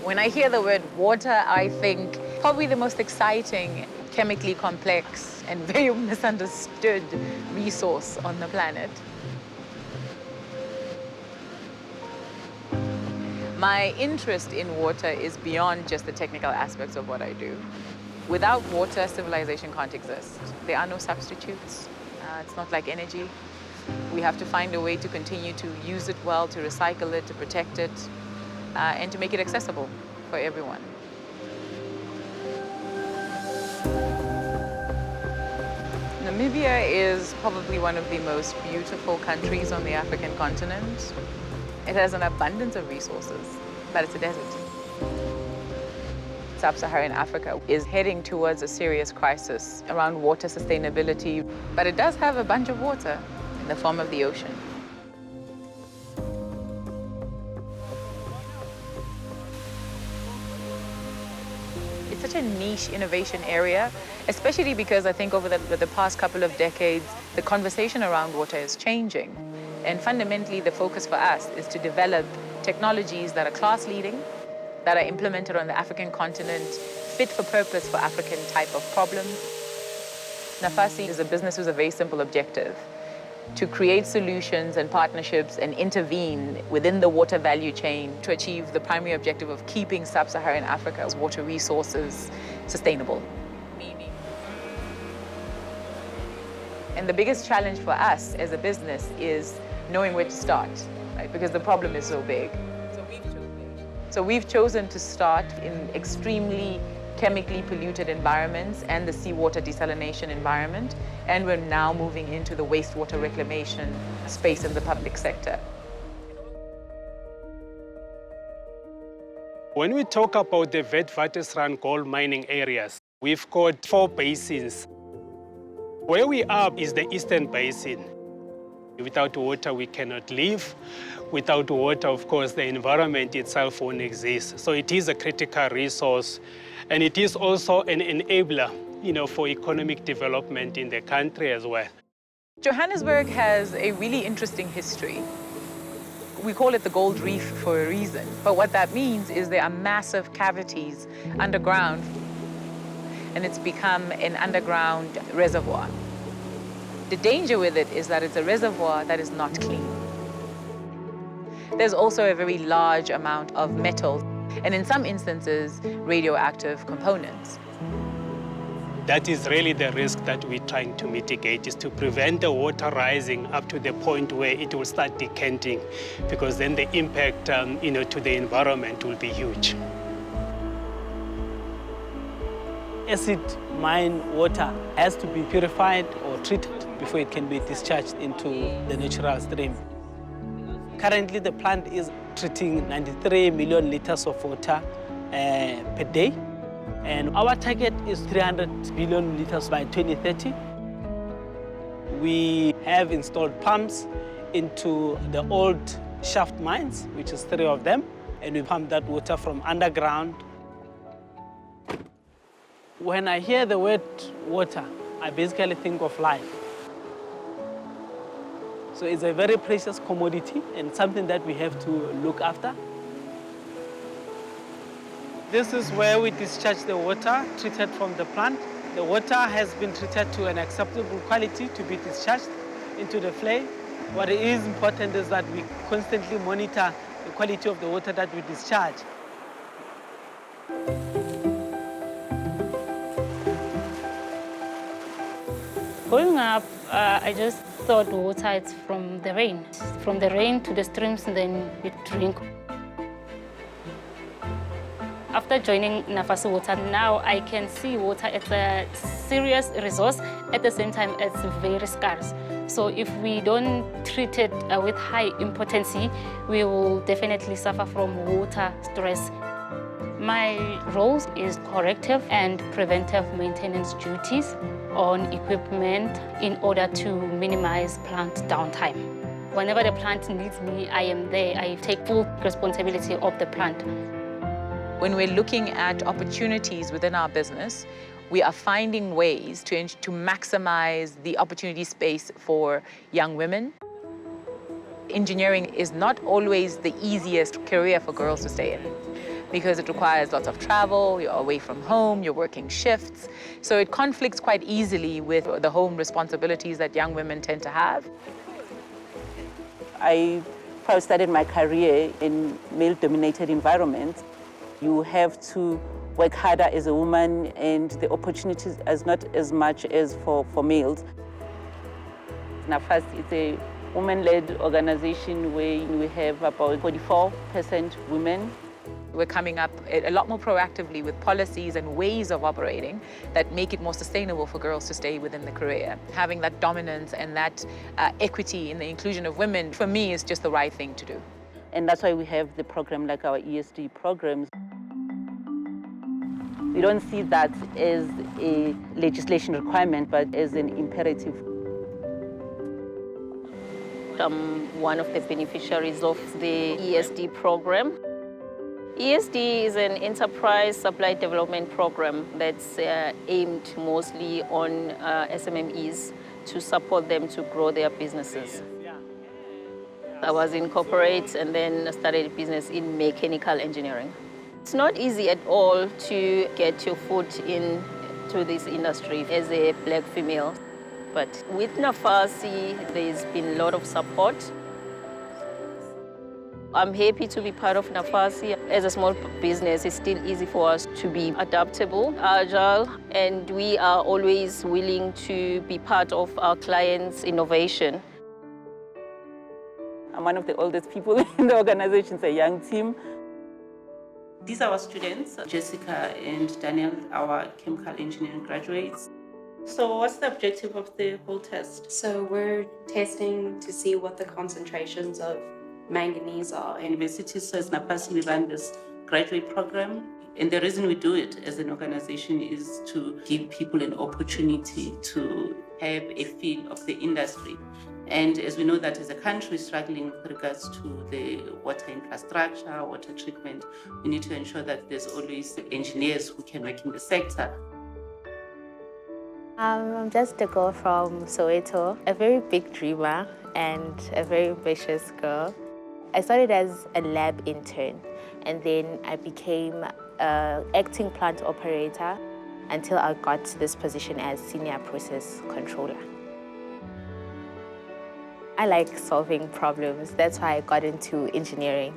When I hear the word water, I think probably the most exciting, chemically complex, and very misunderstood resource on the planet. My interest in water is beyond just the technical aspects of what I do. Without water, civilization can't exist. There are no substitutes. It's not like energy. We have to find a way to continue to use it well, to recycle it, to protect it, and to make it accessible for everyone. Namibia is probably one of the most beautiful countries on the African continent. It has an abundance of resources, but it's a desert. Sub-Saharan Africa is heading towards a serious crisis around water sustainability, but it does have a bunch of water in the form of the ocean. It's such a niche innovation area, especially because I think over the past couple of decades, the conversation around water is changing. And fundamentally, the focus for us is to develop technologies that are class-leading, that are implemented on the African continent, fit for purpose for African type of problems. Nafasi is a business with a very simple objective: to create solutions and partnerships and intervene within the water value chain to achieve the primary objective of keeping Sub-Saharan Africa's water resources sustainable. And the biggest challenge for us as a business is knowing where to start, right? Because the problem is so big. So we've chosen to start in extremely chemically polluted environments and the seawater desalination environment, and we're now moving into the wastewater reclamation space in the public sector. When we talk about the Witwatersrand gold mining areas, we've got 4 basins. Where we are is the Eastern Basin. Without water, we cannot live. Without water, of course, the environment itself won't exist. So it is a critical resource, and it is also an enabler, for economic development in the country as well. Johannesburg has a really interesting history. We call it the Gold Reef for a reason, but what that means is there are massive cavities underground, and it's become an underground reservoir. The danger with it is that it's a reservoir that is not clean. There's also a very large amount of metal, and in some instances, radioactive components. That is really the risk that we're trying to mitigate, is to prevent the water rising up to the point where it will start decanting, because then the impact to the environment will be huge. Acid mine water has to be purified or treated before it can be discharged into the natural stream. Currently, the plant is treating 93 million liters of water per day, and our target is 300 billion liters by 2030. We have installed pumps into the old shaft mines, which is 3 of them, and we pump that water from underground. When I hear the word water, I basically think of life. So it's a very precious commodity and something that we have to look after. This is where we discharge the water treated from the plant. The water has been treated to an acceptable quality to be discharged into the flame. What is important is that we constantly monitor the quality of the water that we discharge. Growing up, I just thought water is from the rain. From the rain to the streams, and then you drink. After joining Nafasi Water, now I can see water as a serious resource. At the same time, it's very scarce. So if we don't treat it with high importance, we will definitely suffer from water stress. My role is corrective and preventive maintenance duties on equipment in order to minimize plant downtime. Whenever the plant needs me, I am there. I take full responsibility of the plant. When we're looking at opportunities within our business, we are finding ways to maximize the opportunity space for young women. Engineering is not always the easiest career for girls to stay in. because it requires lots of travel, you're away from home, you're working shifts. So it conflicts quite easily with the home responsibilities that young women tend to have. I first started my career in male-dominated environments. You have to work harder as a woman, and the opportunities is not as much as for males. Nafasi is a women-led organization where we have about 44% women. We're coming up a lot more proactively with policies and ways of operating that make it more sustainable for girls to stay within the career. Having that dominance and that equity in the inclusion of women, for me, is just the right thing to do. And that's why we have the program like our ESD programs. We don't see that as a legislation requirement, but as an imperative. I'm one of the beneficiaries of the ESD program. ESD is an enterprise supply development program that's aimed mostly on SMMEs to support them to grow their businesses. I was in corporate and then started a business in mechanical engineering. It's not easy at all to get your foot into this industry as a black female. But with Nafasi, there's been a lot of support. I'm happy to be part of Nafasi. As a small business, it's still easy for us to be adaptable, agile, and we are always willing to be part of our clients' innovation. I'm one of the oldest people in the organization, it's a young team. These are our students, Jessica and Daniel, our chemical engineering graduates. So what's the objective of the whole test? So we're testing to see what the concentrations of manganese are. University says Nafasi, we run this graduate program. And the reason we do it as an organization is to give people an opportunity to have a feel of the industry. And as we know that as a country struggling with regards to the water infrastructure, water treatment, we need to ensure that there's always engineers who can work in the sector. I'm just a girl from Soweto, a very big dreamer and a very ambitious girl. I started as a lab intern, and then I became an acting plant operator until I got to this position as senior process controller. I like solving problems. That's why I got into engineering.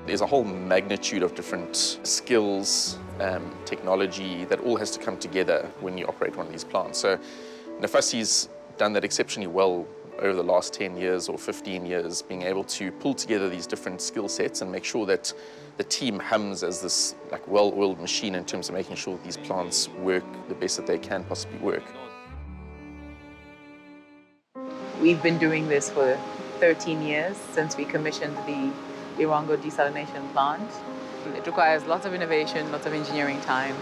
There's a whole magnitude of different skills, technology that all has to come together when you operate one of these plants. So Nafasi's done that exceptionally well over the last 10 years or 15 years, being able to pull together these different skill sets and make sure that the team hums as this like well-oiled machine in terms of making sure that these plants work the best that they can possibly work. We've been doing this for 13 years since we commissioned the Irongo desalination plant. It requires lots of innovation, lots of engineering time.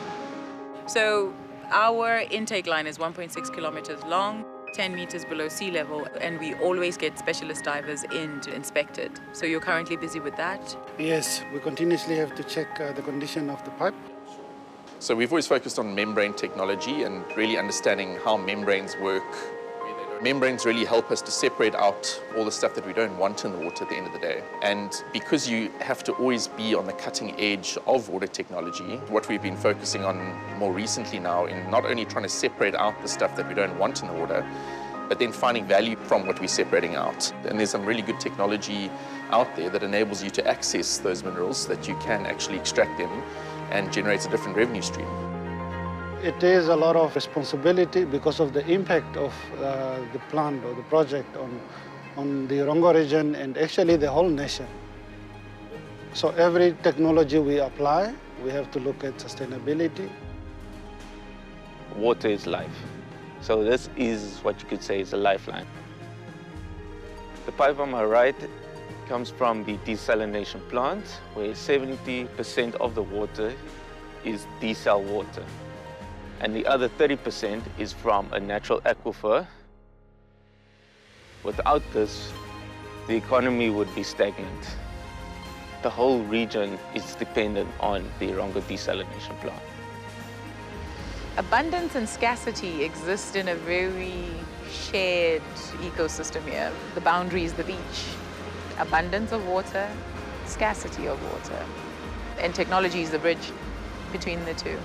So our intake line is 1.6 kilometers long, 10 meters below sea level, and we always get specialist divers in to inspect it. So you're currently busy with that? Yes, we continuously have to check the condition of the pipe. So we've always focused on membrane technology and really understanding how membranes work. Membranes really help us to separate out all the stuff that we don't want in the water at the end of the day. And because you have to always be on the cutting edge of water technology, what we've been focusing on more recently now in not only trying to separate out the stuff that we don't want in the water, but then finding value from what we're separating out. And there's some really good technology out there that enables you to access those minerals, that you can actually extract them and generate a different revenue stream. It is a lot of responsibility because of the impact of the plant or the project on the Irongo region and actually the whole nation. So every technology we apply, we have to look at sustainability. Water is life. So this is what you could say is a lifeline. The pipe on my right comes from the desalination plant, where 70% of the water is desal water. And the other 30% is from a natural aquifer. Without this, the economy would be stagnant. The whole region is dependent on the Irongo desalination plant. Abundance and scarcity exist in a very shared ecosystem here. The boundary is the beach. abundance of water, scarcity of water. And technology is the bridge between the two.